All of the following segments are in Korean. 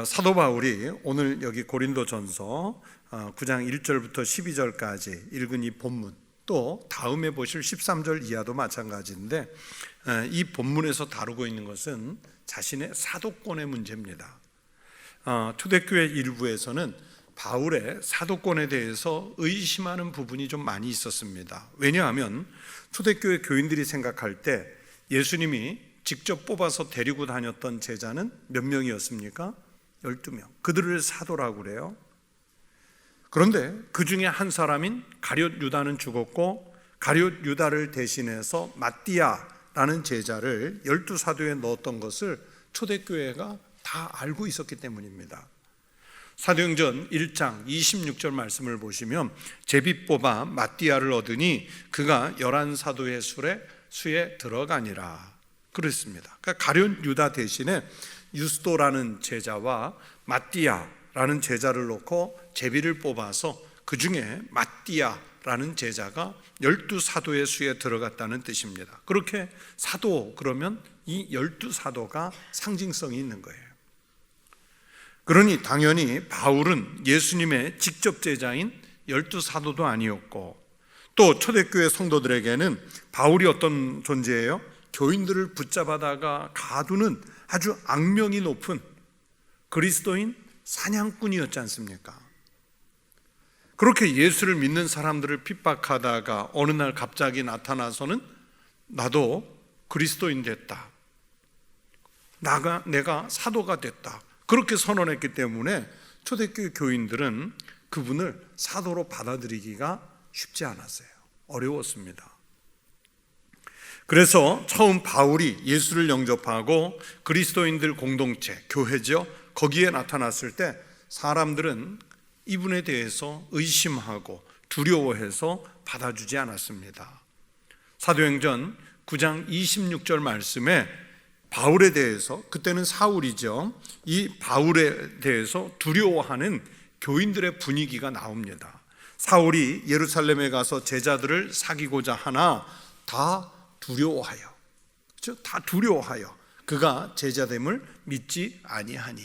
사도 바울이 오늘 여기 고린도전서 9장 1절부터 12절까지 읽은 이 본문, 또 다음에 보실 13절 이하도 마찬가지인데, 이 본문에서 다루고 있는 것은 자신의 사도권의 문제입니다. 초대교회 일부에서는 바울의 사도권에 대해서 의심하는 부분이 좀 많이 있었습니다. 왜냐하면 초대교회 교인들이 생각할 때 예수님이 직접 뽑아서 데리고 다녔던 제자는 몇 명이었습니까? 12명. 그들을 사도라고 그래요. 그런데 그 중에 한 사람인 가룟 유다는 죽었고, 가룟 유다를 대신해서 마띠아라는 제자를 12사도에 넣었던 것을 초대교회가 다 알고 있었기 때문입니다. 사도행전 1장 26절 말씀을 보시면, 제비 뽑아 마띠아를 얻으니 그가 11사도의 수에 들어가니라 그랬습니다. 그러니까 가룟 유다 대신에 유스도라는 제자와 마띠아라는 제자를 놓고 제비를 뽑아서 그 중에 마띠아라는 제자가 12사도의 수에 들어갔다는 뜻입니다. 그렇게 사도 그러면 이 12사도가 상징성이 있는 거예요. 그러니 당연히 바울은 예수님의 직접 제자인 12사도도 아니었고, 또 초대교회 성도들에게는 바울이 어떤 존재예요? 교인들을 붙잡아다가 가두는 아주 악명이 높은 그리스도인 사냥꾼이었지 않습니까? 그렇게 예수를 믿는 사람들을 핍박하다가 어느 날 갑자기 나타나서는 나도 그리스도인 됐다, 내가 사도가 됐다, 그렇게 선언했기 때문에 초대교회 교인들은 그분을 사도로 받아들이기가 쉽지 않았어요. 어려웠습니다. 그래서 처음 바울이 예수를 영접하고 그리스도인들 공동체, 교회죠, 거기에 나타났을 때 사람들은 이분에 대해서 의심하고 두려워해서 받아주지 않았습니다. 사도행전 9장 26절 말씀에 바울에 대해서, 그때는 사울이죠, 이 바울에 대해서 두려워하는 교인들의 분위기가 나옵니다. 사울이 예루살렘에 가서 제자들을 사귀고자 하나 다 두려워하여, 그렇죠? 다 두려워하여 그가 제자됨을 믿지 아니하니,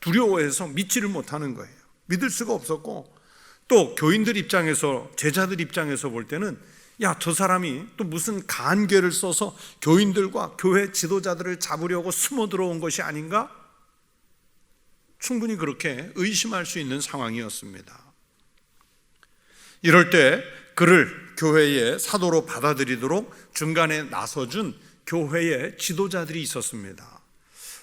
두려워해서 믿지를 못하는 거예요. 믿을 수가 없었고, 또 교인들 입장에서, 제자들 입장에서 볼 때는 야, 저 사람이 또 무슨 간계를 써서 교인들과 교회 지도자들을 잡으려고 숨어 들어온 것이 아닌가? 충분히 그렇게 의심할 수 있는 상황이었습니다. 이럴 때 그를 교회의 사도로 받아들이도록 중간에 나서준 교회의 지도자들이 있었습니다.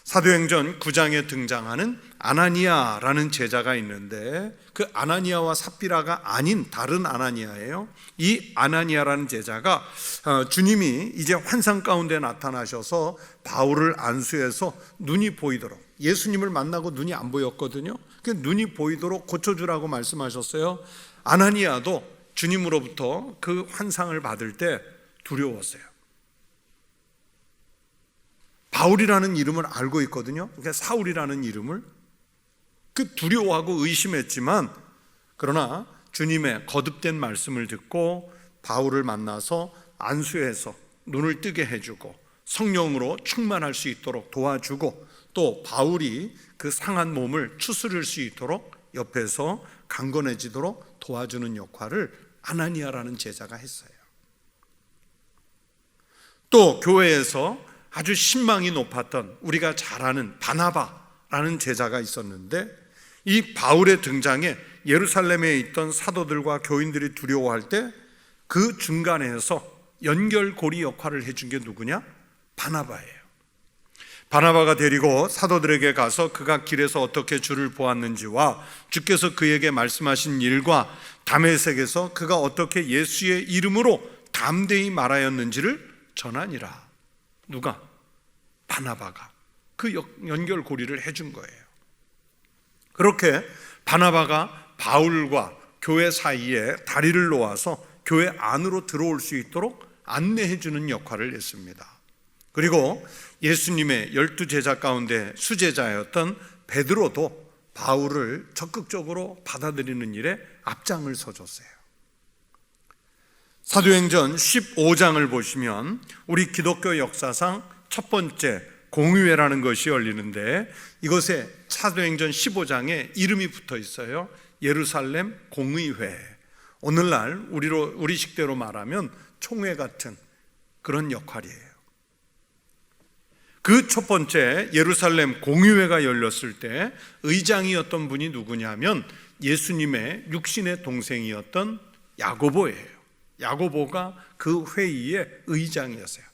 사도행전 9장에 등장하는 아나니아라는 제자가 있는데, 그 아나니아와 삽비라가 아닌 다른 아나니아예요. 이 아나니아라는 제자가 주님이 이제 환상 가운데 나타나셔서 바울을 안수해서 눈이 보이도록, 예수님을 만나고 눈이 안 보였거든요. 그 눈이 보이도록 고쳐주라고 말씀하셨어요. 아나니아도 주님으로부터 그 환상을 받을 때 두려웠어요. 바울이라는 이름을 알고 있거든요. 그러니까 사울이라는 이름을 두려워하고 의심했지만, 그러나 주님의 거듭된 말씀을 듣고 바울을 만나서 안수해서 눈을 뜨게 해주고 성령으로 충만할 수 있도록 도와주고, 또 바울이 그 상한 몸을 추스릴 수 있도록 옆에서 강건해지도록 도와주는 역할을 아나니아라는 제자가 했어요. 또 교회에서 아주 신망이 높았던, 우리가 잘 아는 바나바라는 제자가 있었는데, 이 바울의 등장에 예루살렘에 있던 사도들과 교인들이 두려워할 때 그 중간에서 연결고리 역할을 해준 게 누구냐? 바나바예요. 바나바가 데리고 사도들에게 가서 그가 길에서 어떻게 주를 보았는지와 주께서 그에게 말씀하신 일과 다메섹에서 그가 어떻게 예수의 이름으로 담대히 말하였는지를 전하니라. 누가? 바나바가 그 연결고리를 해준 거예요. 그렇게 바나바가 바울과 교회 사이에 다리를 놓아서 교회 안으로 들어올 수 있도록 안내해주는 역할을 했습니다. 그리고 예수님의 12제자 가운데 수제자였던 베드로도 바울을 적극적으로 받아들이는 일에 앞장을 서줬어요. 사도행전 15장을 보시면 우리 기독교 역사상 첫 번째 공의회라는 것이 열리는데 이것에 사도행전 15장에 이름이 붙어 있어요. 예루살렘 공의회. 오늘날 우리 식대로 말하면 총회 같은 그런 역할이에요. 그 첫 번째 예루살렘 공의회가 열렸을 때 의장이었던 분이 누구냐면 예수님의 육신의 동생이었던 야고보예요. 야고보가 그 회의의 의장이었어요.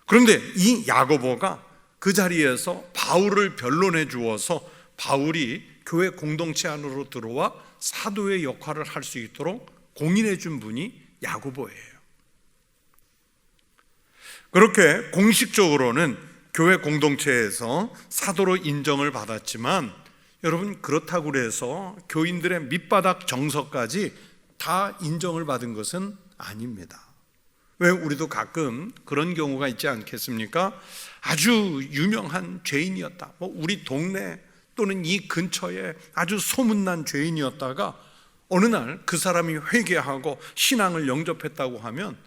그런데 이 야고보가 그 자리에서 바울을 변론해 주어서 바울이 교회 공동체 안으로 들어와 사도의 역할을 할 수 있도록 공인해 준 분이 야고보예요. 그렇게 공식적으로는 교회 공동체에서 사도로 인정을 받았지만 여러분, 그렇다고 해서 교인들의 밑바닥 정서까지 다 인정을 받은 것은 아닙니다. 왜 우리도 가끔 그런 경우가 있지 않겠습니까? 아주 유명한 죄인이었다, 우리 동네 또는 이 근처에 아주 소문난 죄인이었다가 어느 날 그 사람이 회개하고 신앙을 영접했다고 하면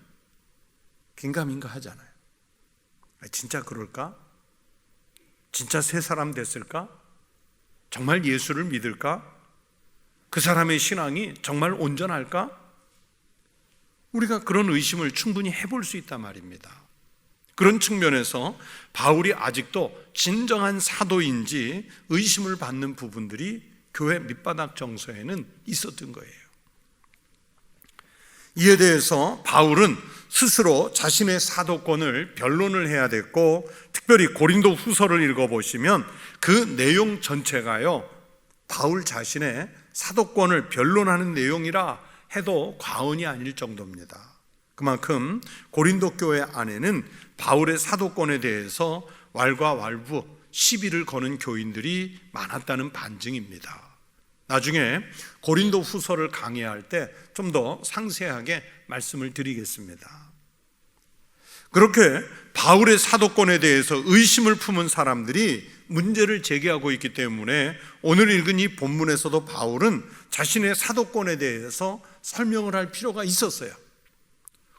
긴가민가 하잖아요. 진짜 그럴까? 진짜 새 사람 됐을까? 정말 예수를 믿을까? 그 사람의 신앙이 정말 온전할까? 우리가 그런 의심을 충분히 해볼 수 있단 말입니다. 그런 측면에서 바울이 아직도 진정한 사도인지 의심을 받는 부분들이 교회 밑바닥 정서에는 있었던 거예요. 이에 대해서 바울은 스스로 자신의 사도권을 변론을 해야 됐고, 특별히 고린도 후서를 읽어보시면 그 내용 전체가요, 바울 자신의 사도권을 변론하는 내용이라 해도 과언이 아닐 정도입니다. 그만큼 고린도 교회 안에는 바울의 사도권에 대해서 왈가왈부 시비를 거는 교인들이 많았다는 반증입니다. 나중에 고린도 후서를 강의할 때 좀 더 상세하게 말씀을 드리겠습니다. 그렇게 바울의 사도권에 대해서 의심을 품은 사람들이 문제를 제기하고 있기 때문에 오늘 읽은 이 본문에서도 바울은 자신의 사도권에 대해서 설명을 할 필요가 있었어요.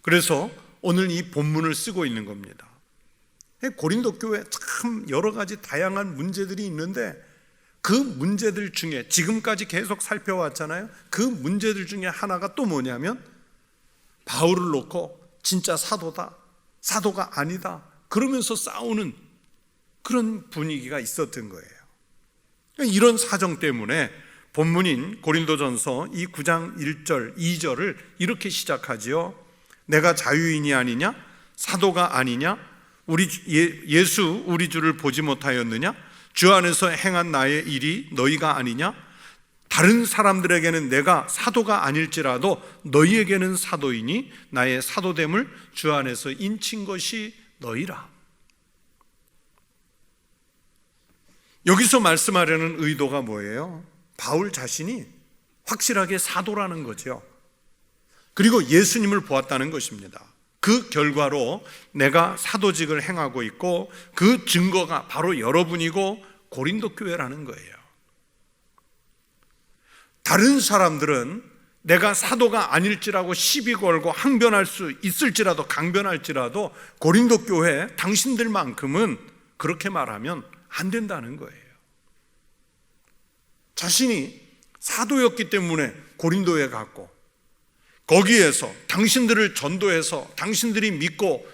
그래서 오늘 이 본문을 쓰고 있는 겁니다. 고린도 교회 참 여러 가지 다양한 문제들이 있는데 그 문제들 중에 지금까지 계속 살펴왔잖아요. 그 문제들 중에 하나가 또 뭐냐면 바울을 놓고 진짜 사도다, 사도가 아니다 그러면서 싸우는 그런 분위기가 있었던 거예요. 이런 사정 때문에 본문인 고린도전서 이 9장 1절 2절을 이렇게 시작하지요. 내가 자유인이 아니냐? 사도가 아니냐? 예수 우리 주를 보지 못하였느냐? 주 안에서 행한 나의 일이 너희가 아니냐? 다른 사람들에게는 내가 사도가 아닐지라도 너희에게는 사도이니 나의 사도됨을 주 안에서 인친 것이 너희라. 여기서 말씀하려는 의도가 뭐예요? 바울 자신이 확실하게 사도라는 거죠. 그리고 예수님을 보았다는 것입니다. 그 결과로 내가 사도직을 행하고 있고 그 증거가 바로 여러분이고 고린도 교회라는 거예요. 다른 사람들은 내가 사도가 아닐지라고 시비 걸고 항변할 수 있을지라도 강변할지라도 고린도 교회 당신들만큼은 그렇게 말하면 안 된다는 거예요. 자신이 사도였기 때문에 고린도에 갔고 거기에서 당신들을 전도해서 당신들이 믿고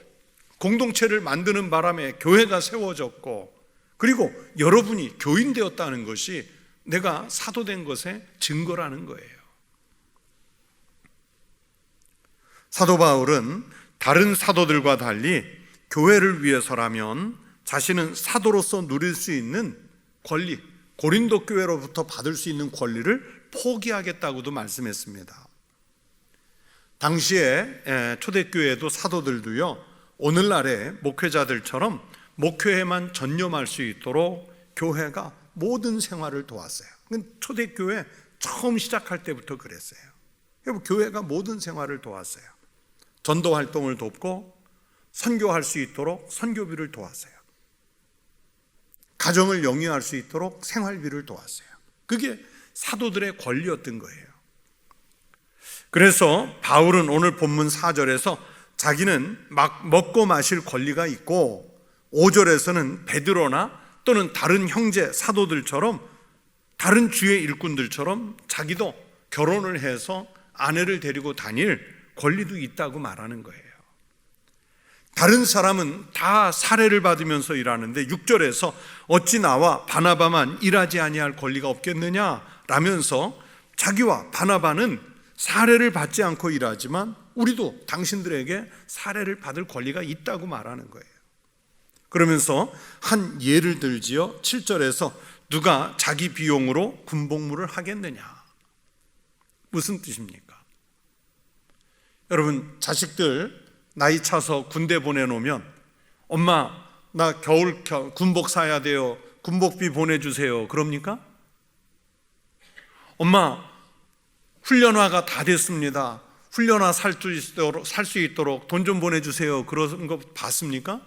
공동체를 만드는 바람에 교회가 세워졌고 그리고 여러분이 교인 되었다는 것이 내가 사도된 것의 증거라는 거예요. 사도 바울은 다른 사도들과 달리 교회를 위해서라면 자신은 사도로서 누릴 수 있는 권리, 고린도 교회로부터 받을 수 있는 권리를 포기하겠다고도 말씀했습니다. 당시에 초대교회도 사도들도요, 오늘날의 목회자들처럼 목회에만 전념할 수 있도록 교회가 모든 생활을 도왔어요. 초대교회 처음 시작할 때부터 그랬어요. 교회가 모든 생활을 도왔어요. 전도 활동을 돕고 선교할 수 있도록 선교비를 도왔어요. 가정을 영위할 수 있도록 생활비를 도왔어요. 그게 사도들의 권리였던 거예요. 그래서 바울은 오늘 본문 4절에서 자기는 막 먹고 마실 권리가 있고 5절에서는 베드로나 또는 다른 형제 사도들처럼, 다른 주의 일꾼들처럼 자기도 결혼을 해서 아내를 데리고 다닐 권리도 있다고 말하는 거예요. 다른 사람은 다 사례를 받으면서 일하는데 6절에서 어찌 나와 바나바만 일하지 아니할 권리가 없겠느냐 라면서 자기와 바나바는 사례를 받지 않고 일하지만 우리도 당신들에게 사례를 받을 권리가 있다고 말하는 거예요. 그러면서 한 예를 들지요. 7절에서 누가 자기 비용으로 군복무를 하겠느냐. 무슨 뜻입니까? 여러분, 자식들 나이 차서 군대 보내놓으면 엄마 나 겨울 군복 사야 돼요, 군복비 보내주세요 그럽니까? 엄마 훈련화가 다 됐습니다, 훈련화 살 수 있도록 돈 좀 보내주세요 그런 거 봤습니까?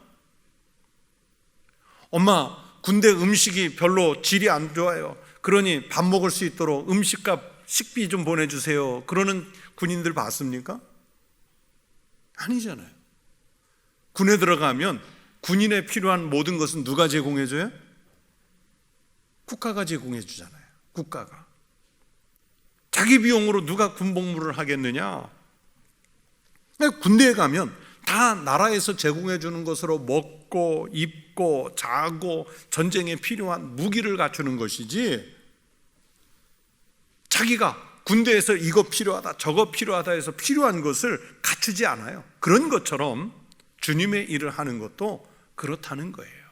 엄마 군대 음식이 별로 질이 안 좋아요, 그러니 밥 먹을 수 있도록 음식값 식비 좀 보내주세요 그러는 군인들 봤습니까? 아니잖아요. 군에 들어가면 군인에 필요한 모든 것은 누가 제공해줘요? 국가가 제공해 주잖아요. 국가가. 자기 비용으로 누가 군복무를 하겠느냐? 군대에 가면 다 나라에서 제공해 주는 것으로 먹고 입고 자고 전쟁에 필요한 무기를 갖추는 것이지, 자기가 군대에서 이거 필요하다 저거 필요하다 해서 필요한 것을 갖추지 않아요. 그런 것처럼 주님의 일을 하는 것도 그렇다는 거예요.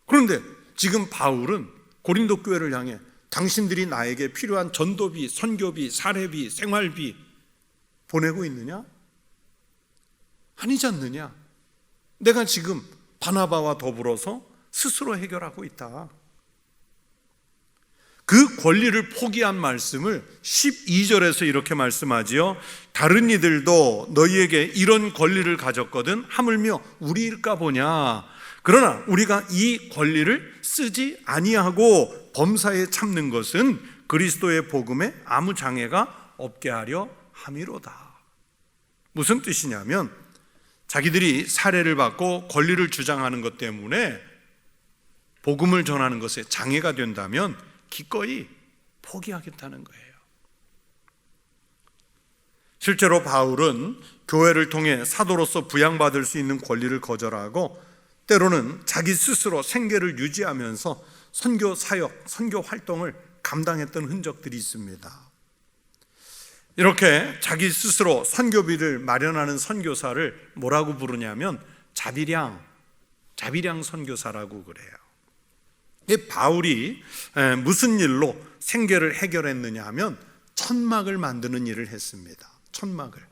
그런데 지금 바울은 고린도 교회를 향해 당신들이 나에게 필요한 전도비, 선교비, 사례비, 생활비 보내고 있느냐? 아니지 않느냐? 내가 지금 바나바와 더불어서 스스로 해결하고 있다. 그 권리를 포기한 말씀을 12절에서 이렇게 말씀하지요. 다른 이들도 너희에게 이런 권리를 가졌거든 하물며 우리일까 보냐. 그러나 우리가 이 권리를 쓰지 아니하고 범사에 참는 것은 그리스도의 복음에 아무 장애가 없게 하려 함이로다. 무슨 뜻이냐면 자기들이 사례를 받고 권리를 주장하는 것 때문에 복음을 전하는 것에 장애가 된다면 기꺼이 포기하겠다는 거예요. 실제로 바울은 교회를 통해 사도로서 부양받을 수 있는 권리를 거절하고 때로는 자기 스스로 생계를 유지하면서 선교 사역, 선교 활동을 감당했던 흔적들이 있습니다. 이렇게 자기 스스로 선교비를 마련하는 선교사를 뭐라고 부르냐면 자비량 선교사라고 그래요. 바울이 무슨 일로 생계를 해결했느냐 하면 천막을 만드는 일을 했습니다. 천막을.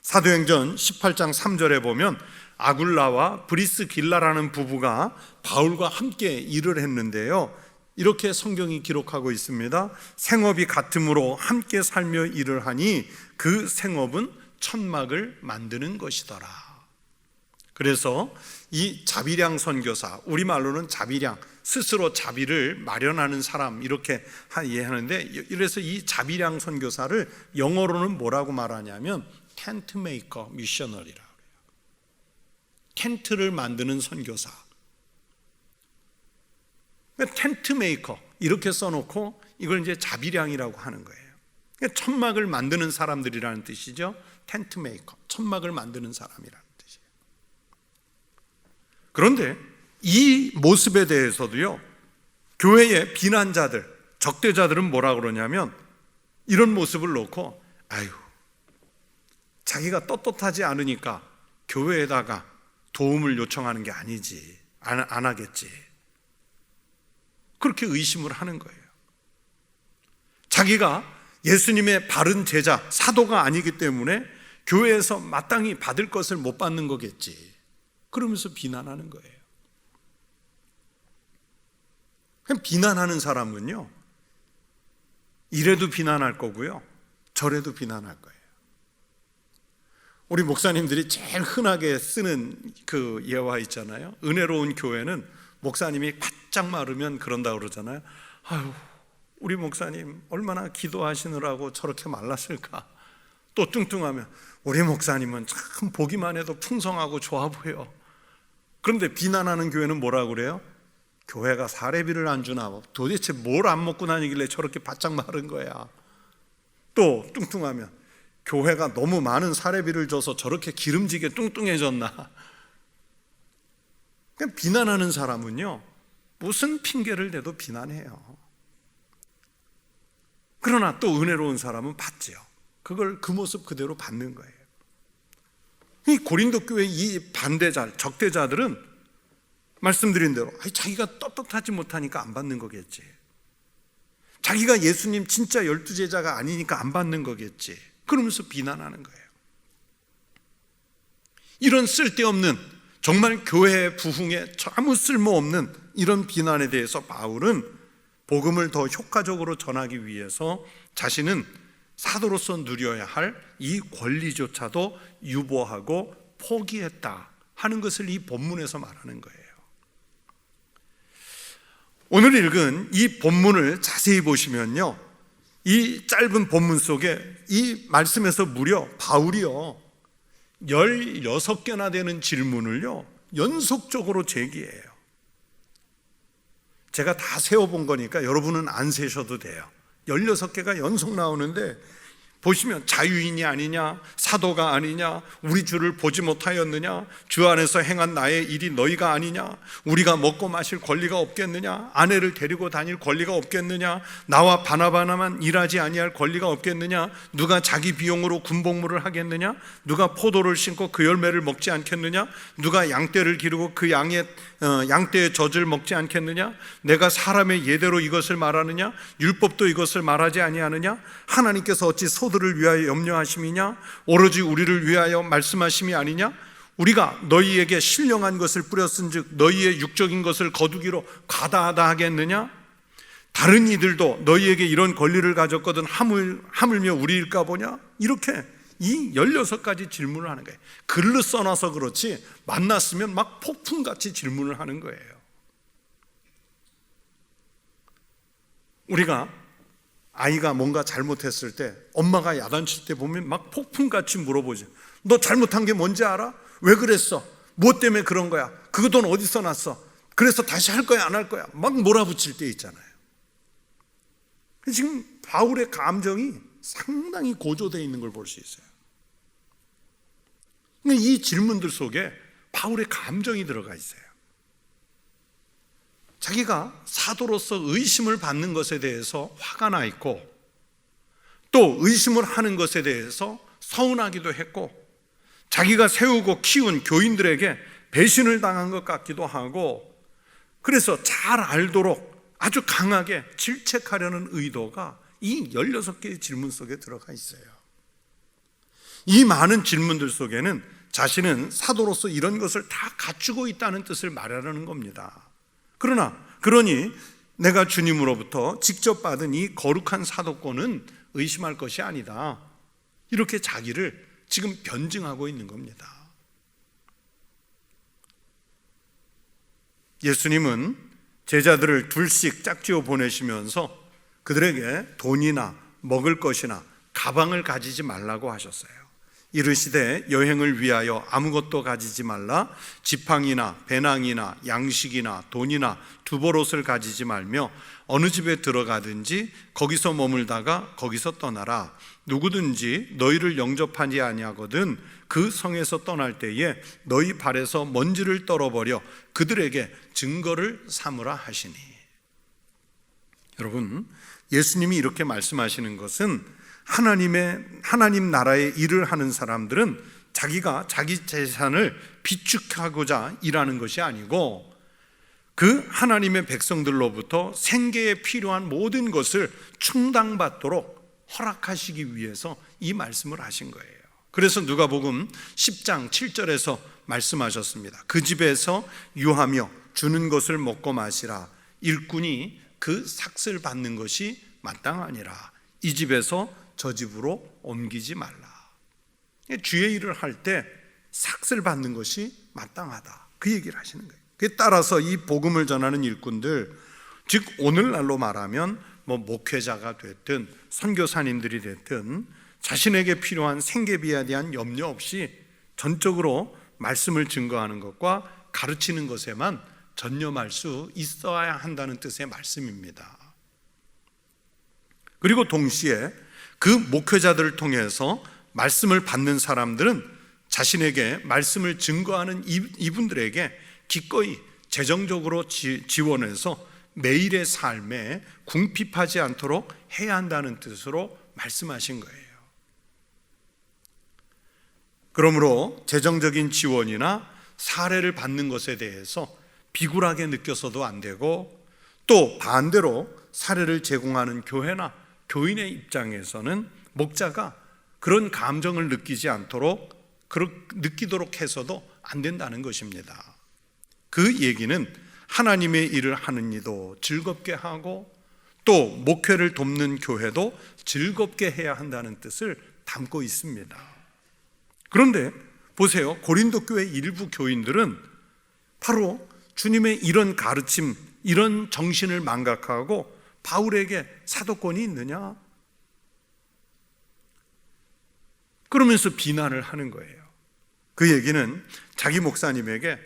사도행전 18장 3절에 보면 아굴라와 브리스길라라는 부부가 바울과 함께 일을 했는데요, 이렇게 성경이 기록하고 있습니다. 생업이 같음으로 함께 살며 일을 하니 그 생업은 천막을 만드는 것이더라. 그래서 이 자비량 선교사, 우리말로는 자비량, 스스로 자비를 마련하는 사람 이렇게 이해하는데, 이래서 이 자비량 선교사를 영어로는 뭐라고 말하냐면 텐트 메이커 미셔너리라고 해요. 텐트를 만드는 선교사. 텐트 메이커 이렇게 써놓고 이걸 이제 자비량이라고 하는 거예요. 천막을 만드는 사람들이라는 뜻이죠. 텐트 메이커, 천막을 만드는 사람이라는 뜻이에요. 그런데 이 모습에 대해서도요, 교회의 비난자들, 적대자들은 뭐라 그러냐면 이런 모습을 놓고 아유, 자기가 떳떳하지 않으니까 교회에다가 도움을 요청하는 게 아니지, 안 하겠지, 그렇게 의심을 하는 거예요. 자기가 예수님의 바른 제자, 사도가 아니기 때문에 교회에서 마땅히 받을 것을 못 받는 거겠지, 그러면서 비난하는 거예요. 그냥 비난하는 사람은요, 이래도 비난할 거고요, 저래도 비난할 거예요. 우리 목사님들이 제일 흔하게 쓰는 그 예화 있잖아요. 은혜로운 교회는 목사님이 바짝 마르면 그런다고 그러잖아요. 아유, 우리 목사님 얼마나 기도하시느라고 저렇게 말랐을까, 또 뚱뚱하면 우리 목사님은 참 보기만 해도 풍성하고 좋아 보여. 그런데 비난하는 교회는 뭐라고 그래요? 교회가 사례비를 안 주나, 도대체 뭘 안 먹고 다니길래 저렇게 바짝 마른 거야. 또 뚱뚱하면 교회가 너무 많은 사례비를 줘서 저렇게 기름지게 뚱뚱해졌나. 그냥 비난하는 사람은요, 무슨 핑계를 대도 비난해요. 그러나 또 은혜로운 사람은 받지요. 그걸 그 모습 그대로 받는 거예요. 이 고린도 교회 이 반대자, 적대자들은 말씀드린 대로 자기가 떳떳하지 못하니까 안 받는 거겠지. 자기가 예수님 진짜 12제자가 아니니까 안 받는 거겠지. 그러면서 비난하는 거예요. 이런 쓸데없는, 정말 교회의 부흥에 아무 쓸모없는 이런 비난에 대해서 바울은 복음을 더 효과적으로 전하기 위해서 자신은 사도로서 누려야 할 이 권리조차도 유보하고 포기했다 하는 것을 이 본문에서 말하는 거예요. 오늘 읽은 이 본문을 자세히 보시면요, 이 짧은 본문 속에 이 말씀에서 무려 바울이요 16개나 되는 질문을요 연속적으로 제기해요. 제가 다 세어본 거니까 여러분은 안 세셔도 돼요. 16개가 연속 나오는데 보시면 자유인이 아니냐, 사도가 아니냐, 우리 주를 보지 못하였느냐, 주 안에서 행한 나의 일이 너희가 아니냐, 우리가 먹고 마실 권리가 없겠느냐, 아내를 데리고 다닐 권리가 없겠느냐, 나와 바나바나만 일하지 아니할 권리가 없겠느냐, 누가 자기 비용으로 군복무를 하겠느냐, 누가 포도를 심고 그 열매를 먹지 않겠느냐, 누가 양떼를 기르고 그 양떼의 젖을 먹지 않겠느냐, 내가 사람의 예대로 이것을 말하느냐, 율법도 이것을 말하지 아니하느냐, 하나님께서 어찌 소들을 위하여 염려하심이냐, 오로지 우리를 위하여 말씀하심이 아니냐, 우리가 너희에게 신령한 것을 뿌렸은즉 너희의 육적인 것을 거두기로 과다하다 하겠느냐, 다른 이들도 너희에게 이런 권리를 가졌거든 하물며 우리일까 보냐. 이렇게 이 16가지 질문을 하는 거예요. 글로 써놔서 그렇지 만났으면 막 폭풍같이 질문을 하는 거예요. 우리가 아이가 뭔가 잘못했을 때 엄마가 야단칠 때 보면 막 폭풍같이 물어보죠. 너 잘못한 게 뭔지 알아? 왜 그랬어? 뭐 때문에 그런 거야? 그 돈 어디서 났어? 그래서 다시 할 거야 안 할 거야? 막 몰아붙일 때 있잖아요. 지금 바울의 감정이 상당히 고조되어 있는 걸 볼 수 있어요. 이 질문들 속에 바울의 감정이 들어가 있어요. 자기가 사도로서 의심을 받는 것에 대해서 화가 나 있고, 또 의심을 하는 것에 대해서 서운하기도 했고, 자기가 세우고 키운 교인들에게 배신을 당한 것 같기도 하고, 그래서 잘 알도록 아주 강하게 질책하려는 의도가 이 16개의 질문 속에 들어가 있어요. 이 많은 질문들 속에는 자신은 사도로서 이런 것을 다 갖추고 있다는 뜻을 말하려는 겁니다. 그러니 내가 주님으로부터 직접 받은 이 거룩한 사도권은 의심할 것이 아니다. 이렇게 자기를 지금 변증하고 있는 겁니다. 예수님은 제자들을 둘씩 짝지어 보내시면서 그들에게 돈이나 먹을 것이나 가방을 가지지 말라고 하셨어요. 이르시되 여행을 위하여 아무것도 가지지 말라. 지팡이나 배낭이나 양식이나 돈이나 두벌옷을 가지지 말며 어느 집에 들어가든지 거기서 머물다가 거기서 떠나라. 누구든지 너희를 영접하지 아니하거든 그 성에서 떠날 때에 너희 발에서 먼지를 떨어버려 그들에게 증거를 삼으라 하시니. 여러분, 예수님이 이렇게 말씀하시는 것은 하나님 나라의 일을 하는 사람들은 자기가 자기 재산을 비축하고자 일하는 것이 아니고, 그 하나님의 백성들로부터 생계에 필요한 모든 것을 충당받도록 허락하시기 위해서 이 말씀을 하신 거예요. 그래서 누가복음 10장 7절에서 말씀하셨습니다. 그 집에서 유하며 주는 것을 먹고 마시라. 일꾼이 그 삭슬 받는 것이 마땅하니라. 이 집에서 저 집으로 옮기지 말라. 주의 일을 할 때 삭슬 받는 것이 마땅하다, 그 얘기를 하시는 거예요. 그에 따라서 이 복음을 전하는 일꾼들, 즉 오늘날로 말하면 목회자가 됐든 선교사님들이 됐든 자신에게 필요한 생계비에 대한 염려 없이 전적으로 말씀을 증거하는 것과 가르치는 것에만 전념할 수 있어야 한다는 뜻의 말씀입니다. 그리고 동시에 그 목회자들을 통해서 말씀을 받는 사람들은 자신에게 말씀을 증거하는 이분들에게 기꺼이 재정적으로 지원해서 매일의 삶에 궁핍하지 않도록 해야 한다는 뜻으로 말씀하신 거예요. 그러므로 재정적인 지원이나 사례를 받는 것에 대해서 비굴하게 느껴서도 안 되고, 또 반대로 사례를 제공하는 교회나 교인의 입장에서는 목자가 그런 감정을 느끼도록 해서도 안 된다는 것입니다. 그 얘기는 하나님의 일을 하는 이도 즐겁게 하고 또 목회를 돕는 교회도 즐겁게 해야 한다는 뜻을 담고 있습니다. 그런데 보세요. 고린도 교회 일부 교인들은 바로 주님의 이런 가르침, 이런 정신을 망각하고 바울에게 사도권이 있느냐? 그러면서 비난을 하는 거예요. 그 얘기는 자기 목사님에게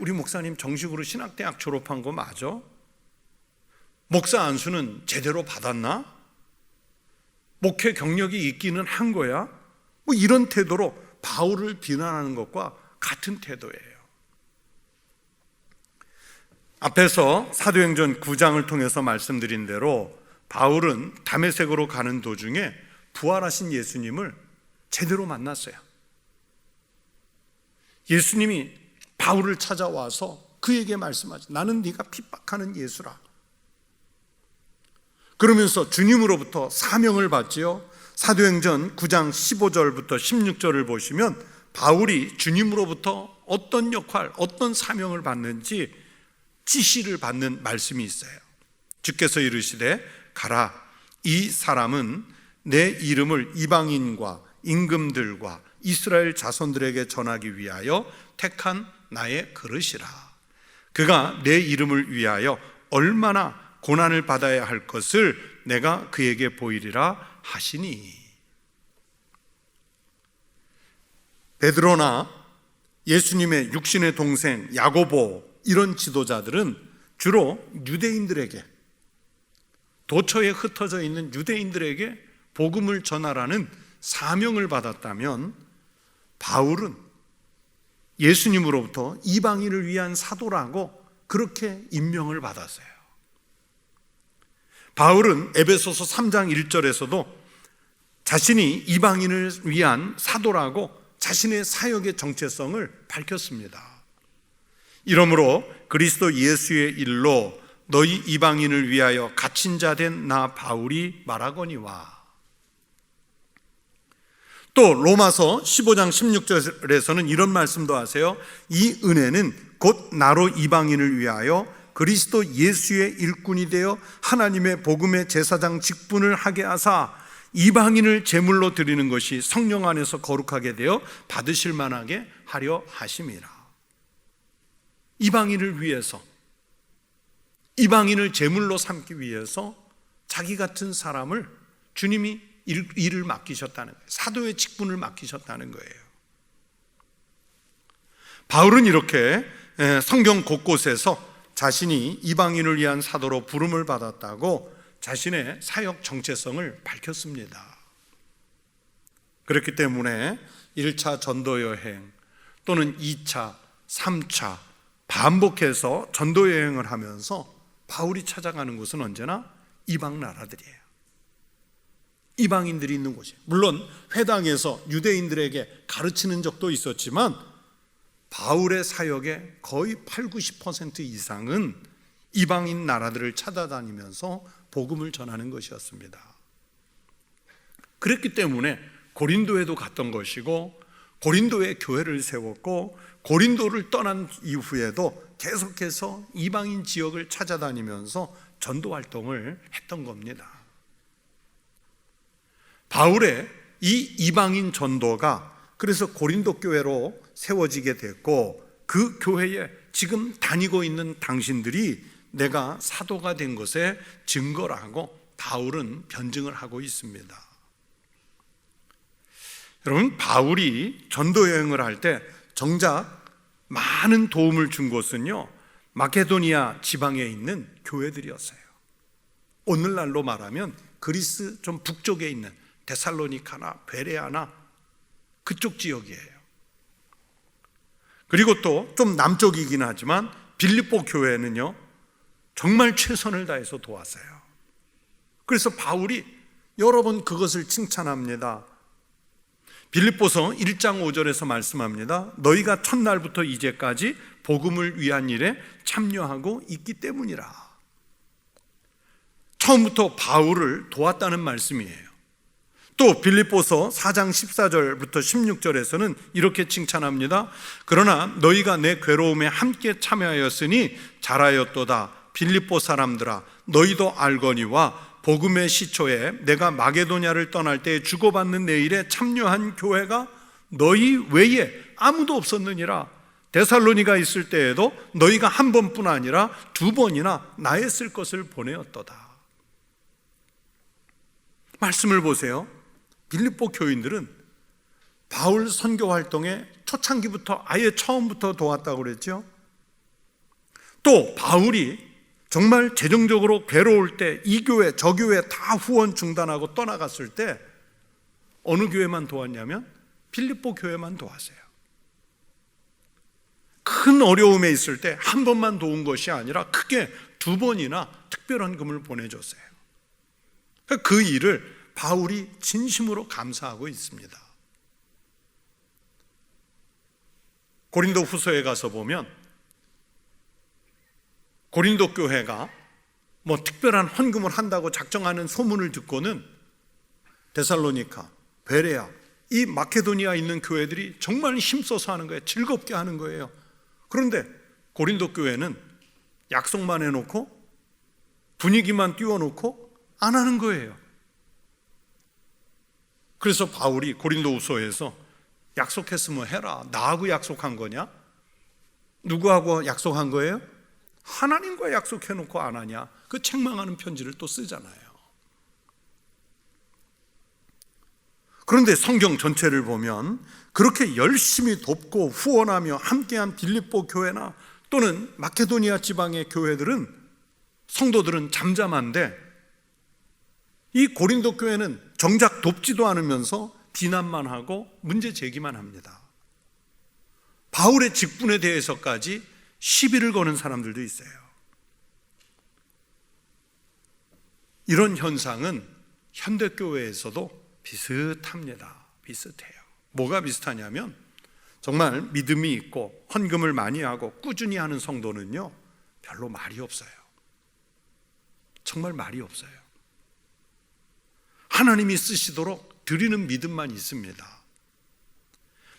우리 목사님 정식으로 신학대학 졸업한 거 맞아? 목사 안수는 제대로 받았나? 목회 경력이 있기는 한 거야? 이런 태도로 바울을 비난하는 것과 같은 태도예요. 앞에서 사도행전 9장을 통해서 말씀드린 대로 바울은 다메섹으로 가는 도중에 부활하신 예수님을 제대로 만났어요. 예수님이 바울을 찾아와서 그에게 말씀하죠. 나는 네가 핍박하는 예수라. 그러면서 주님으로부터 사명을 받지요. 사도행전 9장 15절부터 16절을 보시면 바울이 주님으로부터 어떤 역할, 어떤 사명을 받는지 지시를 받는 말씀이 있어요. 주께서 이르시되 가라, 이 사람은 내 이름을 이방인과 임금들과 이스라엘 자손들에게 전하기 위하여 택한 나의 그릇이라. 그가 내 이름을 위하여 얼마나 고난을 받아야 할 것을 내가 그에게 보이리라 하시니. 베드로나 예수님의 육신의 동생 야고보, 이런 지도자들은 주로 유대인들에게, 도처에 흩어져 있는 유대인들에게 복음을 전하라는 사명을 받았다면, 바울은 예수님으로부터 이방인을 위한 사도라고 그렇게 임명을 받았어요. 바울은 에베소서 3장 1절에서도 자신이 이방인을 위한 사도라고 자신의 사역의 정체성을 밝혔습니다. 이러므로 그리스도 예수의 일로 너희 이방인을 위하여 갇힌 자 된 나 바울이 말하거니와. 또 로마서 15장 16절에서는 이런 말씀도 하세요. 이 은혜는 곧 나로 이방인을 위하여 그리스도 예수의 일꾼이 되어 하나님의 복음의 제사장 직분을 하게 하사 이방인을 제물로 드리는 것이 성령 안에서 거룩하게 되어 받으실 만하게 하려 하심이라. 이방인을 위해서, 이방인을 제물로 삼기 위해서 자기 같은 사람을 주님이 일을 맡기셨다는 거예요. 사도의 직분을 맡기셨다는 거예요. 바울은 이렇게 성경 곳곳에서 자신이 이방인을 위한 사도로 부름을 받았다고 자신의 사역 정체성을 밝혔습니다. 그렇기 때문에 1차 전도 여행 또는 2차, 3차 반복해서 전도 여행을 하면서 바울이 찾아가는 곳은 언제나 이방 나라들이에요. 이방인들이 있는 곳이에요. 물론 회당에서 유대인들에게 가르치는 적도 있었지만 바울의 사역의 거의 80-90% 이상은 이방인 나라들을 찾아다니면서 복음을 전하는 것이었습니다. 그랬기 때문에 고린도에도 갔던 것이고, 고린도에 교회를 세웠고, 고린도를 떠난 이후에도 계속해서 이방인 지역을 찾아다니면서 전도 활동을 했던 겁니다. 바울의 이 이방인 전도가 그래서 고린도 교회로 세워지게 됐고, 그 교회에 지금 다니고 있는 당신들이 내가 사도가 된 것의 증거라고 바울은 변증을 하고 있습니다. 여러분, 바울이 전도 여행을 할 때 정작 많은 도움을 준 곳은요, 마케도니아 지방에 있는 교회들이었어요. 오늘날로 말하면 그리스 좀 북쪽에 있는 데살로니카나 베레아나 그쪽 지역이에요. 그리고 또 좀 남쪽이긴 하지만 빌립보 교회는요, 정말 최선을 다해서 도왔어요. 그래서 바울이 여러 번 그것을 칭찬합니다. 빌립보서 1장 5절에서 말씀합니다. 너희가 첫날부터 이제까지 복음을 위한 일에 참여하고 있기 때문이라. 처음부터 바울을 도왔다는 말씀이에요. 또 빌립보서 4장 14절부터 16절에서는 이렇게 칭찬합니다. 그러나 너희가 내 괴로움에 함께 참여하였으니 잘하였도다. 빌립보 사람들아, 너희도 알거니와 복음의 시초에 내가 마게도냐를 떠날 때 주고받는 내 일에 참여한 교회가 너희 외에 아무도 없었느니라. 데살로니가 있을 때에도 너희가 한 번뿐 아니라 두 번이나 나의 쓸 것을 보내었도다. 말씀을 보세요. 빌립보 교인들은 바울 선교 활동에 초창기부터 아예 처음부터 도왔다고 그랬죠. 또 바울이 정말 재정적으로 괴로울 때 이 교회 저 교회 다 후원 중단하고 떠나갔을 때 어느 교회만 도왔냐면 빌립보 교회만 도왔어요. 큰 어려움에 있을 때 한 번만 도운 것이 아니라 크게 두 번이나 특별한 금을 보내줬어요. 그 일을 바울이 진심으로 감사하고 있습니다. 고린도 후서에 가서 보면 고린도 교회가 뭐 특별한 헌금을 한다고 작정하는 소문을 듣고는 데살로니카, 베레아, 이 마케도니아 있는 교회들이 정말 힘써서 하는 거예요. 즐겁게 하는 거예요. 그런데 고린도 교회는 약속만 해놓고 분위기만 띄워놓고 안 하는 거예요. 그래서 바울이 고린도후서에서 약속했으면 해라. 나하고 약속한 거냐? 누구하고 약속한 거예요? 하나님과 약속해놓고 안 하냐? 그 책망하는 편지를 또 쓰잖아요. 그런데 성경 전체를 보면 그렇게 열심히 돕고 후원하며 함께한 빌립보 교회나 또는 마케도니아 지방의 교회들은, 성도들은 잠잠한데 이 고린도 교회는 정작 돕지도 않으면서 비난만 하고 문제 제기만 합니다. 바울의 직분에 대해서까지 시비를 거는 사람들도 있어요. 이런 현상은 현대교회에서도 비슷합니다. 비슷해요. 뭐가 비슷하냐면 정말 믿음이 있고 헌금을 많이 하고 꾸준히 하는 성도는요, 별로 말이 없어요. 정말 말이 없어요. 하나님이 쓰시도록 드리는 믿음만 있습니다.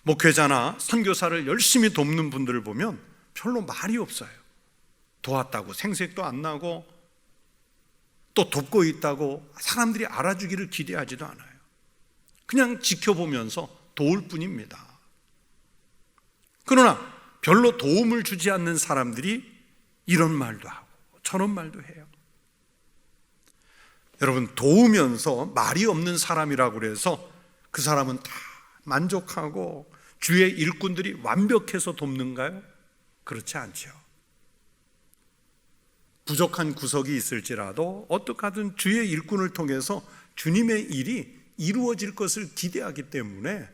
목회자나 선교사를 열심히 돕는 분들을 보면 별로 말이 없어요. 도왔다고 생색도 안 나고 또 돕고 있다고 사람들이 알아주기를 기대하지도 않아요. 그냥 지켜보면서 도울 뿐입니다. 그러나 별로 도움을 주지 않는 사람들이 이런 말도 하고 저런 말도 해요. 여러분, 도우면서 말이 없는 사람이라고 그래서 그 사람은 다 만족하고 주의 일꾼들이 완벽해서 돕는가요? 그렇지 않죠. 부족한 구석이 있을지라도 어떻게 하든 주의 일꾼을 통해서 주님의 일이 이루어질 것을 기대하기 때문에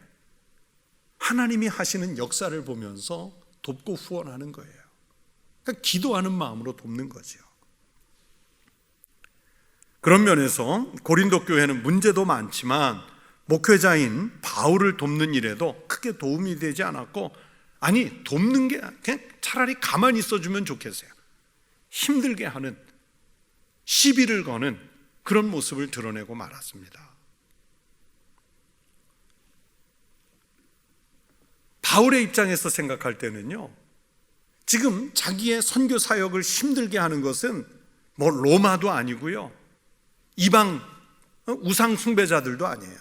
하나님이 하시는 역사를 보면서 돕고 후원하는 거예요. 그러니까 기도하는 마음으로 돕는 거죠. 그런 면에서 고린도 교회는 문제도 많지만 목회자인 바울을 돕는 일에도 크게 도움이 되지 않았고, 아니 돕는 게 그냥 차라리 가만히 있어주면 좋겠어요. 힘들게 하는, 시비를 거는 그런 모습을 드러내고 말았습니다. 바울의 입장에서 생각할 때는요, 지금 자기의 선교 사역을 힘들게 하는 것은 뭐 로마도 아니고요, 이방 우상 숭배자들도 아니에요.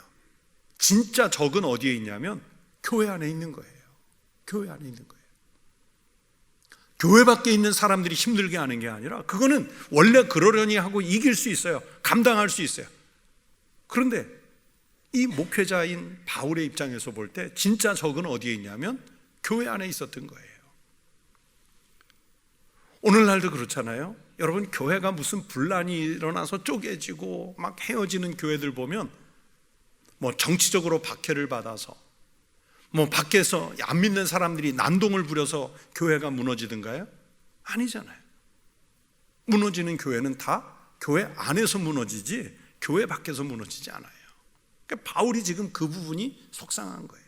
진짜 적은 어디에 있냐면 교회 안에 있는 거예요. 교회 안에 있는 거예요. 교회 밖에 있는 사람들이 힘들게 하는 게 아니라 그거는 원래 그러려니 하고 이길 수 있어요. 감당할 수 있어요. 그런데 이 목회자인 바울의 입장에서 볼 때 진짜 적은 어디에 있냐면 교회 안에 있었던 거예요. 오늘날도 그렇잖아요. 여러분, 교회가 무슨 분란이 일어나서 쪼개지고 막 헤어지는 교회들 보면 뭐 정치적으로 박해를 받아서 뭐 밖에서 안 믿는 사람들이 난동을 부려서 교회가 무너지든가요? 아니잖아요. 무너지는 교회는 다 교회 안에서 무너지지 교회 밖에서 무너지지 않아요. 그러니까 바울이 지금 그 부분이 속상한 거예요.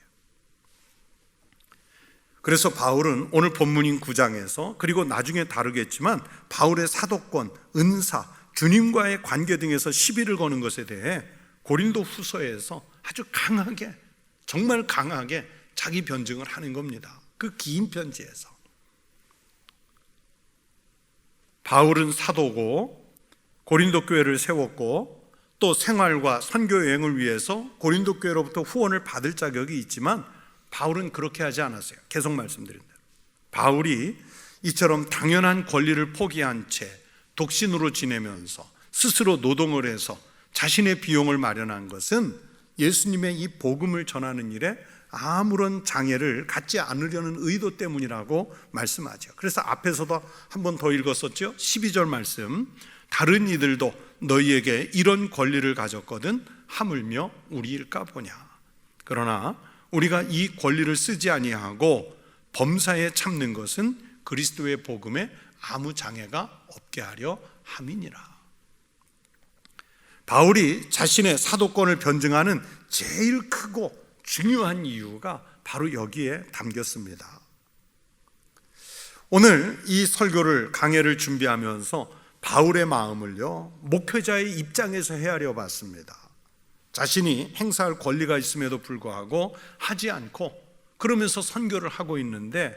그래서 바울은 오늘 본문인 9장에서, 그리고 나중에 다루겠지만 바울의 사도권, 은사, 주님과의 관계 등에서 시비를 거는 것에 대해 고린도 후서에서 아주 강하게, 정말 강하게 자기 변증을 하는 겁니다. 그 긴 편지에서. 바울은 사도고 고린도 교회를 세웠고 또 생활과 선교 여행을 위해서 고린도 교회로부터 후원을 받을 자격이 있지만 바울은 그렇게 하지 않았어요. 계속 말씀드린 대로 바울이 이처럼 당연한 권리를 포기한 채 독신으로 지내면서 스스로 노동을 해서 자신의 비용을 마련한 것은 예수님의 이 복음을 전하는 일에 아무런 장애를 갖지 않으려는 의도 때문이라고 말씀하죠. 그래서 앞에서도 한 번 더 읽었었죠. 12절 말씀, 다른 이들도 너희에게 이런 권리를 가졌거든 하물며 우리일까 보냐. 그러나 우리가 이 권리를 쓰지 아니하고 범사에 참는 것은 그리스도의 복음에 아무 장애가 없게 하려 함이니라. 바울이 자신의 사도권을 변증하는 제일 크고 중요한 이유가 바로 여기에 담겼습니다. 오늘 이 설교를, 강해를 준비하면서 바울의 마음을요, 목회자의 입장에서 헤아려 봤습니다. 자신이 행사할 권리가 있음에도 불구하고 하지 않고 그러면서 선교를 하고 있는데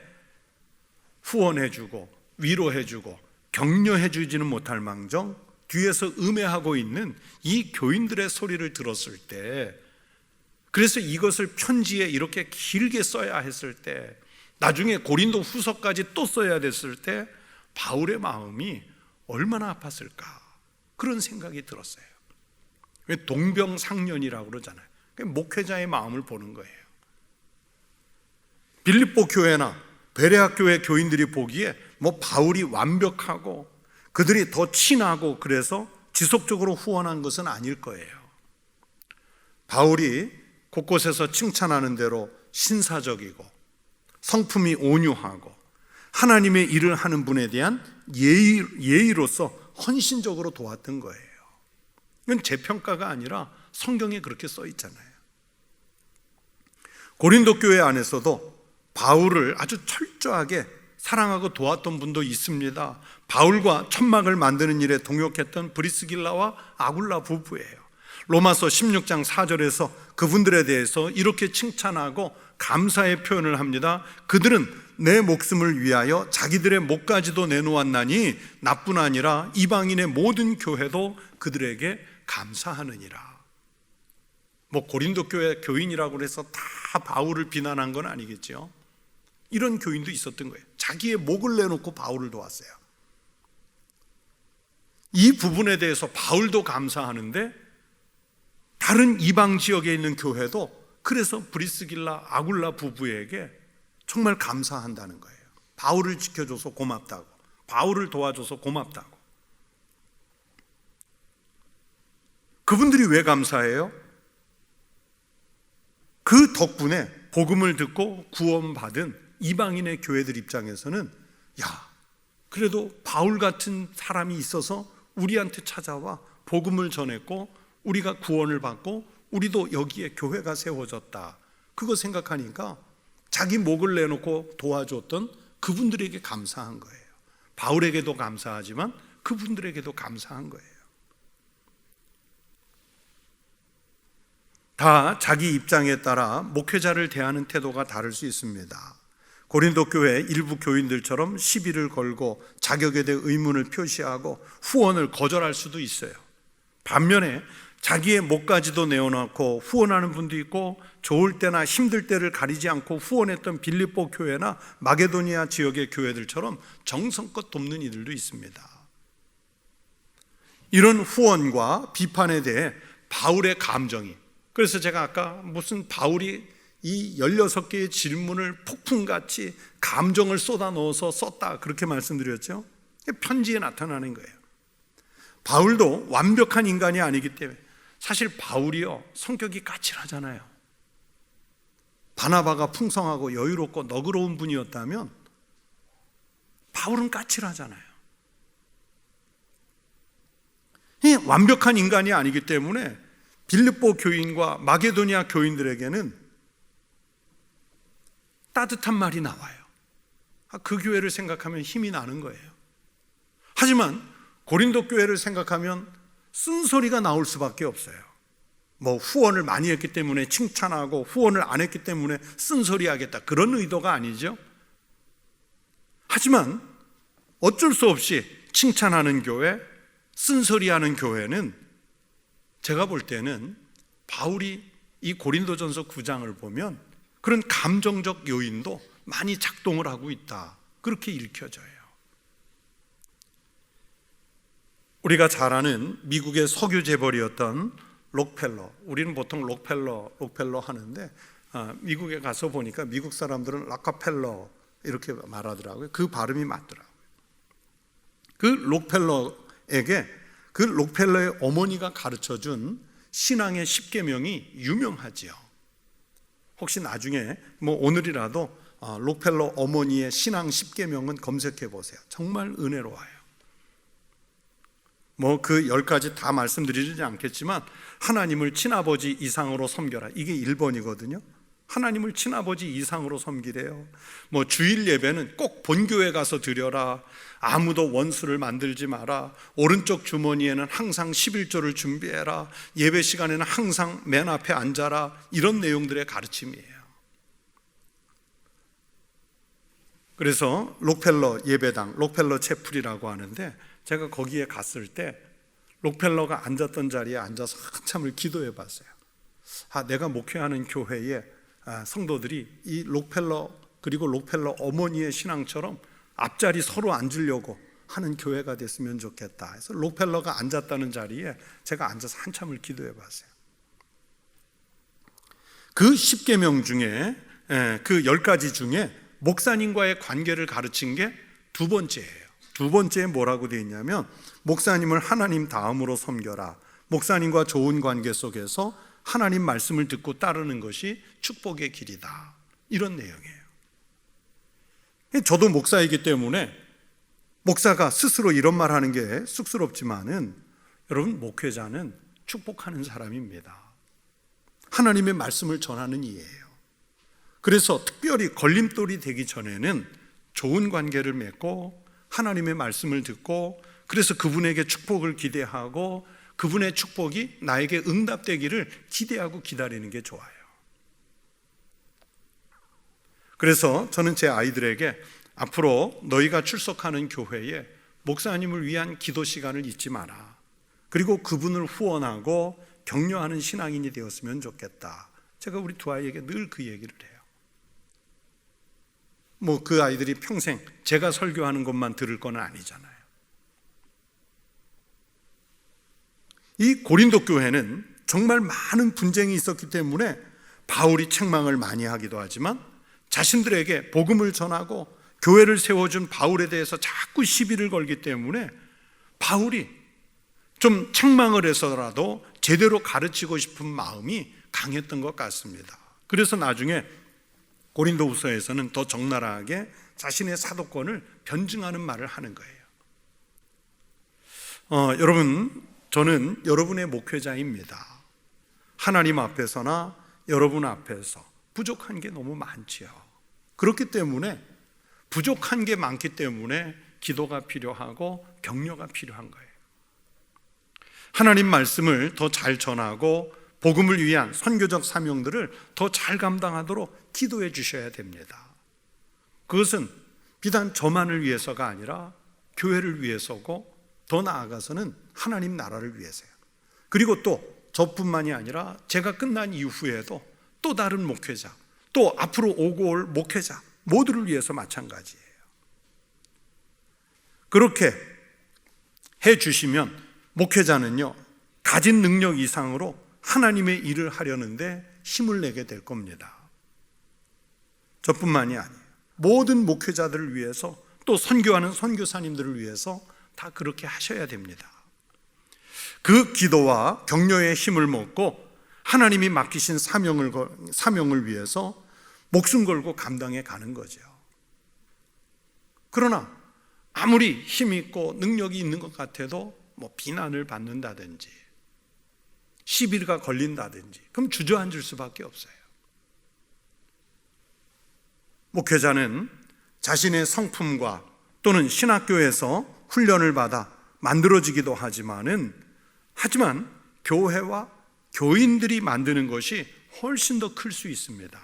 후원해주고 위로해주고 격려해주지는 못할 망정 뒤에서 음해하고 있는 이 교인들의 소리를 들었을 때, 그래서 이것을 편지에 이렇게 길게 써야 했을 때, 나중에 고린도 후서까지 또 써야 됐을 때 바울의 마음이 얼마나 아팠을까, 그런 생각이 들었어요. 동병상련이라고 그러잖아요. 목회자의 마음을 보는 거예요. 빌립보 교회나 베레아 교회 교인들이 보기에 뭐 바울이 완벽하고 그들이 더 친하고 그래서 지속적으로 후원한 것은 아닐 거예요. 바울이 곳곳에서 칭찬하는 대로 신사적이고 성품이 온유하고 하나님의 일을 하는 분에 대한 예의로서 헌신적으로 도왔던 거예요. 이건 제 평가가 아니라 성경에 그렇게 써 있잖아요. 고린도 교회 안에서도 바울을 아주 철저하게 사랑하고 도왔던 분도 있습니다. 바울과 천막을 만드는 일에 동역했던 브리스길라와 아굴라 부부예요. 로마서 16장 4절에서 그분들에 대해서 이렇게 칭찬하고 감사의 표현을 합니다. 그들은 내 목숨을 위하여 자기들의 목까지도 내놓았나니 나뿐 아니라 이방인의 모든 교회도 그들에게 감사하느니라. 뭐 고린도 교회 교인이라고 해서 다 바울을 비난한 건 아니겠죠. 이런 교인도 있었던 거예요. 자기의 목을 내놓고 바울을 도왔어요. 이 부분에 대해서 바울도 감사하는데 다른 이방 지역에 있는 교회도 그래서 브리스길라 아굴라 부부에게 정말 감사한다는 거예요. 바울을 지켜줘서 고맙다고, 바울을 도와줘서 고맙다고. 그분들이 왜 감사해요? 그 덕분에 복음을 듣고 구원받은 이방인의 교회들 입장에서는 야, 그래도 바울 같은 사람이 있어서 우리한테 찾아와 복음을 전했고 우리가 구원을 받고 우리도 여기에 교회가 세워졌다, 그거 생각하니까 자기 목을 내놓고 도와줬던 그분들에게 감사한 거예요. 바울에게도 감사하지만 그분들에게도 감사한 거예요. 다 자기 입장에 따라 목회자를 대하는 태도가 다를 수 있습니다. 고린도 교회 일부 교인들처럼 시비를 걸고 자격에 대해 의문을 표시하고 후원을 거절할 수도 있어요. 반면에 자기의 목까지도 내어놓고 후원하는 분도 있고 좋을 때나 힘들 때를 가리지 않고 후원했던 빌립보 교회나 마게도니아 지역의 교회들처럼 정성껏 돕는 이들도 있습니다. 이런 후원과 비판에 대해 바울의 감정이, 그래서 제가 아까 무슨 바울이 이 16개의 질문을 폭풍같이 감정을 쏟아 넣어서 썼다 그렇게 말씀드렸죠. 편지에 나타나는 거예요. 바울도 완벽한 인간이 아니기 때문에, 사실 바울이요 성격이 까칠하잖아요. 바나바가 풍성하고 여유롭고 너그러운 분이었다면 바울은 까칠하잖아요. 완벽한 인간이 아니기 때문에 빌립보 교인과 마게도니아 교인들에게는 따뜻한 말이 나와요. 그 교회를 생각하면 힘이 나는 거예요. 하지만 고린도 교회를 생각하면 쓴소리가 나올 수밖에 없어요. 뭐 후원을 많이 했기 때문에 칭찬하고 후원을 안 했기 때문에 쓴소리하겠다, 그런 의도가 아니죠. 하지만 어쩔 수 없이 칭찬하는 교회, 쓴소리하는 교회는 제가 볼 때는 바울이 이 고린도전서 9장을 보면 그런 감정적 요인도 많이 작동을 하고 있다, 그렇게 읽혀져요. 우리가 잘 아는 미국의 석유 재벌이었던 록펠러, 우리는 보통 록펠러 하는데 미국에 가서 보니까 미국 사람들은 락카펠러 이렇게 말하더라고요. 그 발음이 맞더라고요. 그 록펠러에게 그 록펠러의 어머니가 가르쳐준 신앙의 10계명이 유명하지요. 혹시 나중에 뭐 오늘이라도 록펠러 어머니의 신앙 10계명은 검색해 보세요. 정말 은혜로워요. 뭐 그 10가지 다 말씀드리지 않겠지만, 하나님을 친아버지 이상으로 섬겨라, 이게 1번이거든요 하나님을 친아버지 이상으로 섬기래요. 뭐 주일 예배는 꼭 본교회 가서 드려라, 아무도 원수를 만들지 마라, 오른쪽 주머니에는 항상 11조를 준비해라, 예배 시간에는 항상 맨 앞에 앉아라, 이런 내용들의 가르침이에요. 그래서 록펠러 예배당, 록펠러 채플이라고 하는데, 제가 거기에 갔을 때 록펠러가 앉았던 자리에 앉아서 한참을 기도해 봤어요. 내가 목회하는 교회에 성도들이 이 록펠러 그리고 록펠러 어머니의 신앙처럼 앞자리 서로 앉으려고 하는 교회가 됐으면 좋겠다. 그래서 록펠러가 앉았다는 자리에 제가 앉아서 한참을 기도해 봤어요. 그 10계명 중에, 그 10가지 중에 목사님과의 관계를 가르친 게 두 번째예요. 두 번째에 뭐라고 되어 있냐면, 목사님을 하나님 다음으로 섬겨라, 목사님과 좋은 관계 속에서 하나님 말씀을 듣고 따르는 것이 축복의 길이다, 이런 내용이에요. 저도 목사이기 때문에 목사가 스스로 이런 말 하는 게 쑥스럽지만은, 여러분, 목회자는 축복하는 사람입니다. 하나님의 말씀을 전하는 이예요. 그래서 특별히 걸림돌이 되기 전에는 좋은 관계를 맺고 하나님의 말씀을 듣고, 그래서 그분에게 축복을 기대하고 그분의 축복이 나에게 응답되기를 기대하고 기다리는 게 좋아요. 그래서 저는 제 아이들에게 앞으로 너희가 출석하는 교회에 목사님을 위한 기도 시간을 잊지 마라, 그리고 그분을 후원하고 격려하는 신앙인이 되었으면 좋겠다. 제가 우리 두 아이에게 늘 그 얘기를 해요. 뭐 그 아이들이 평생 제가 설교하는 것만 들을 건 아니잖아요. 이 고린도 교회는 정말 많은 분쟁이 있었기 때문에 바울이 책망을 많이 하기도 하지만, 자신들에게 복음을 전하고 교회를 세워준 바울에 대해서 자꾸 시비를 걸기 때문에 바울이 좀 책망을 해서라도 제대로 가르치고 싶은 마음이 강했던 것 같습니다. 그래서 나중에 고린도후서에서는 더 적나라하게 자신의 사도권을 변증하는 말을 하는 거예요. 여러분, 저는 여러분의 목회자입니다. 하나님 앞에서나 여러분 앞에서 부족한 게 너무 많지요. 그렇기 때문에, 부족한 게 많기 때문에 기도가 필요하고 격려가 필요한 거예요. 하나님 말씀을 더 잘 전하고 복음을 위한 선교적 사명들을 더 잘 감당하도록 기도해 주셔야 됩니다. 그것은 비단 저만을 위해서가 아니라 교회를 위해서고, 더 나아가서는 하나님 나라를 위해서요. 그리고 또 저뿐만이 아니라 제가 끝난 이후에도 또 다른 목회자, 또 앞으로 오고 올 목회자 모두를 위해서 마찬가지예요. 그렇게 해 주시면 목회자는요, 가진 능력 이상으로 하나님의 일을 하려는데 힘을 내게 될 겁니다. 저뿐만이 아니에요. 모든 목회자들을 위해서, 또 선교하는 선교사님들을 위해서 다 그렇게 하셔야 됩니다. 그 기도와 격려의 힘을 먹고 하나님이 맡기신 사명을 위해서 목숨 걸고 감당해 가는 거죠. 그러나 아무리 힘 있고 능력이 있는 것 같아도 비난을 받는다든지 시비가 걸린다든지 그럼 주저앉을 수밖에 없어요. 목회자는 자신의 성품과 또는 신학교에서 훈련을 받아 만들어지기도 하지만 교회와 교인들이 만드는 것이 훨씬 더 클 수 있습니다.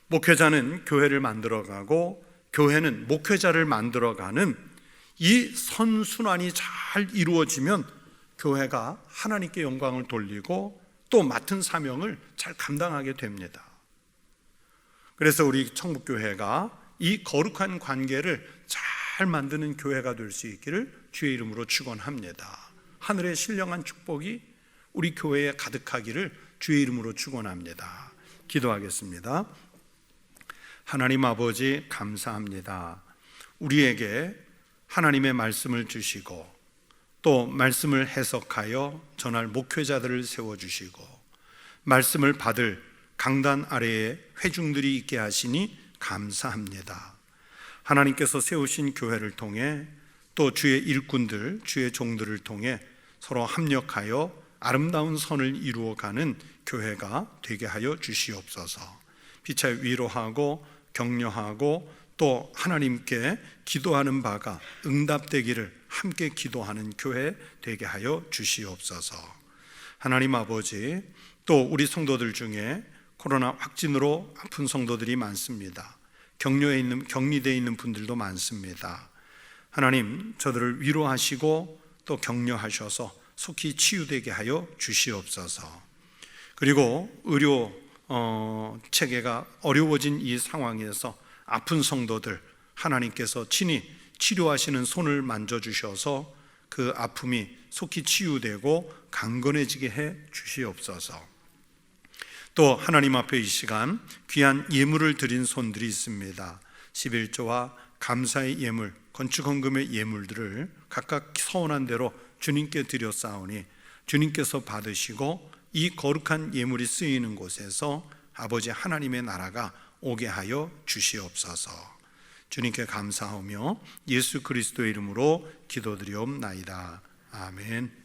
목회자는 교회를 만들어가고 교회는 목회자를 만들어가는 이 선순환이 잘 이루어지면 교회가 하나님께 영광을 돌리고 또 맡은 사명을 잘 감당하게 됩니다. 그래서 우리 청북교회가 이 거룩한 관계를 잘 만드는 교회가 될 수 있기를 주의 이름으로 축원합니다. 하늘의 신령한 축복이 우리 교회에 가득하기를 주의 이름으로 축원합니다. 기도하겠습니다. 하나님 아버지 감사합니다. 우리에게 하나님의 말씀을 주시고 또 말씀을 해석하여 전할 목회자들을 세워주시고 말씀을 받을 강단 아래에 회중들이 있게 하시니 감사합니다. 하나님께서 세우신 교회를 통해 또 주의 일꾼들, 주의 종들을 통해 서로 합력하여 아름다운 선을 이루어가는 교회가 되게 하여 주시옵소서. 피차 위로하고 격려하고 또 하나님께 기도하는 바가 응답되기를 함께 기도하는 교회 되게 하여 주시옵소서. 하나님 아버지, 또 우리 성도들 중에 코로나 확진으로 아픈 성도들이 많습니다. 격리되어 있는 분들도 많습니다. 하나님, 저들을 위로하시고 또 격려하셔서 속히 치유되게 하여 주시옵소서. 그리고 의료 체계가 어려워진 이 상황에서 아픈 성도들 하나님께서 친히 치료하시는 손을 만져주셔서 그 아픔이 속히 치유되고 강건해지게 해 주시옵소서. 또 하나님 앞에 이 시간 귀한 예물을 드린 손들이 있습니다. 11조와 감사의 예물, 건축헌금의 예물들을 각각 서원한 대로 주님께 드렸사오니 주님께서 받으시고 이 거룩한 예물이 쓰이는 곳에서 아버지 하나님의 나라가 오게 하여 주시옵소서. 주님께 감사하며 예수 그리스도의 이름으로 기도드리옵나이다. 아멘.